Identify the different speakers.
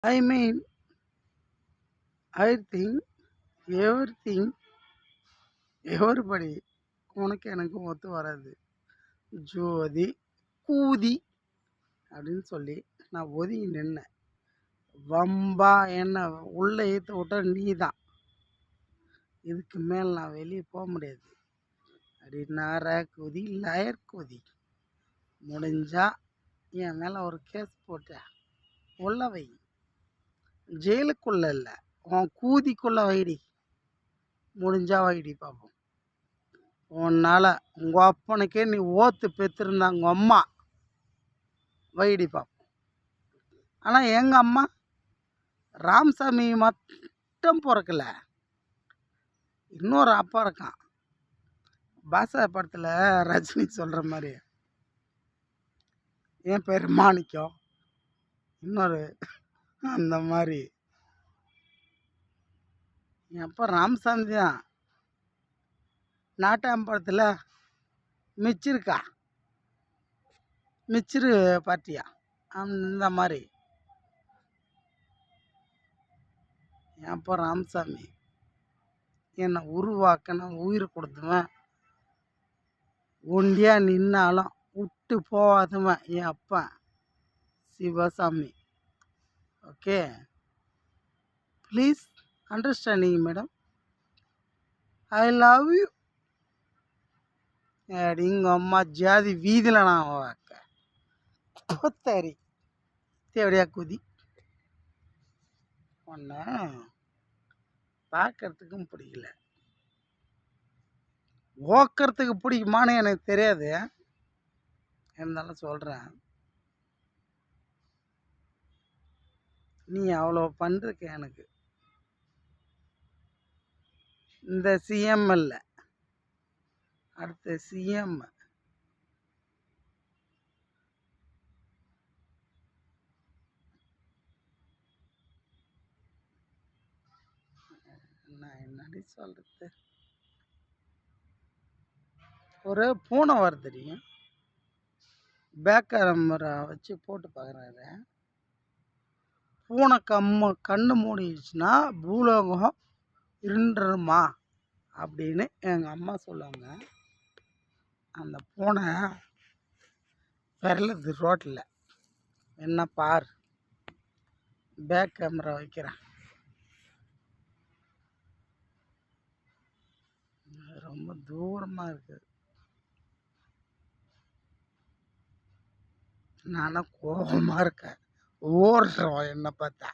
Speaker 1: I mean, I think everything, everybody உனக்கு எனக்கு ஒத்து வராது. ஜோதி, கூதி அப்படின்னு சொல்லி நான் ஒதுங்கி நின்னேன். வம்பா என்ன உள்ள ஏற்ற விட்ட நீ தான். இதுக்கு மேல் நான் வெளியே போக முடியாது. அப்படி நார கூதி, லயர் கூதி. முடிஞ்சா என் மேலே ஒரு கேஸ் போட்ட உள்ள வை. ஜெயிலுக்குள்ள இல்லை, உன் கூதிக்குள்ள வைடி. முடிஞ்சா வைடி பார்ப்போம். உன்னால் உங்கள் அப்பனுக்கே நீ ஓத்து பெற்றிருந்தா உங்கள் அம்மா வைடி பார்ப்போம். ஆனால் எங்கள் அம்மா ராமசாமி மட்டும் பிறக்கல, இன்னொரு அப்பா இருக்கான். பாஷா படத்தில் ரஜினி சொல்கிற மாதிரி என் பேர் மாணிக்கம், இன்னொரு அந்த மாதிரி என் அப்பா ராமசாமி தான். நாட்டாம் படத்தில் மிச்சிருக்கா, மிச்சிரு பார்ட்டியா, அந்த மாதிரி என் அப்பா ராமசாமி. என்னை உருவாக்கின உயிர் கொடுத்துவேன். ஒண்டியாக நின்னாலும் விட்டு போகாதவன் என் அப்பா Sivasamy. Okay, please understanding madam. I love you. எங்கள் அம்மா ஜாதி வீதியில் நான் வாக்க கொத்தரி தேவடியா குதி. ஒன்று பார்க்கறதுக்கும் பிடிக்கல, ஓக்கிறதுக்கு பிடிக்குமான்னு எனக்கு தெரியாது. இருந்தாலும் சொல்கிறேன், நீ அவ்வளோ பண்ணுறக்க எனக்கு இந்த சிஎம் இல்லை, அடுத்த சிஎம் நான் என்னடி சொல்கிறது. ஒரு பூனை வர தெரியும், பேக் கேமரா வச்சு போட்டு பார்க்குறாரு. பூனை கண்ணு மூடிடுச்சுன்னா பூலோகம் இருண்டுருமா அப்படின்னு எங்கள் அம்மா சொல்லுவாங்க. அந்த பூனை விரலுது ரோட்டில். என்ன பார், பேக் கேமரா வைக்கிறேன். ரொம்ப தூரமாக இருக்குது. நானும் கோபமாக இருக்கேன், ஓடுறோம் என்னை பார்த்தா.